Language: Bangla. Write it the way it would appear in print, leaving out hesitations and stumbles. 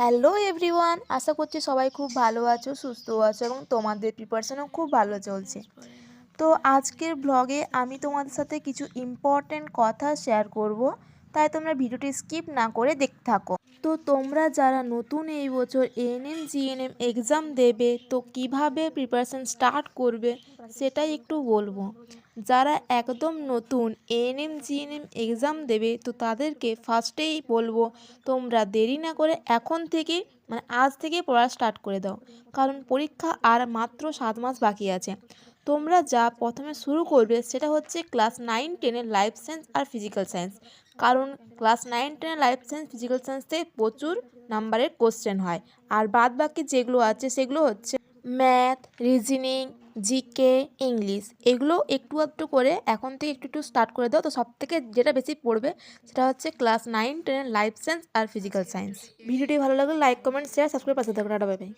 হ্যালো এভরিওয়ান, আশা করছি সবাই খুব ভালো আছো, সুস্থ আছো এবং তোমাদের প্রিপারেশনও খুব ভালো চলছে। তো আজকের ব্লগে আমি তোমাদের সাথে কিছু ইম্পর্ট্যান্ট কথা শেয়ার করব, তাই তোমরা ভিডিওটি স্কিপ না করে দেখতে থাকো। তো তোমরা যারা নতুন এই বছর এএনএম জিএনএম এক্সাম দেবে, তো কিভাবে প্রিপারেশন স্টার্ট করবে সেটাই একটু বলবো। যারা একদম নতুন এএনএম জিএনএম এক্সাম দেবে, তো তাদেরকে ফার্স্টেই বলবো তোমরা দেরি না করে এখন থেকে আজ থেকে পড়া স্টার্ট করে দাও, কারণ পরীক্ষা আর মাত্র 7 মাস বাকি আছে। তোমরা যা প্রথমে শুরু করবে সেটা হচ্ছে ক্লাস 9-10-এর লাইফ সায়েন্স আর ফিজিক্যাল সায়েন্স, কারণ ক্লাস 9-10-এর লাইফ সায়েন্স ফিজিক্যাল সায়েন্স থেকে প্রচুর নাম্বারের কোশ্চেন হয়, আর বাদ বাকি যেগুলো আছে সেগুলো হচ্ছে ম্যাথ, রিজনিং, জিকে, ইংলিশ। এগুলো একটু একটু করে এখন থেকে একটু একটু স্টার্ট করে দাও। তো সব থেকে যেটা বেশি পড়বে সেটা হচ্ছে ক্লাস 9-10-এর লাইফ সায়েন্স আর ফিজিক্যাল সায়েন্স। ভিডিওটি ভালো লাগলে লাইক, কমেন্ট, শেয়ার, সাবস্ক্রাইব পাশে থাকো। Tata, bye bye.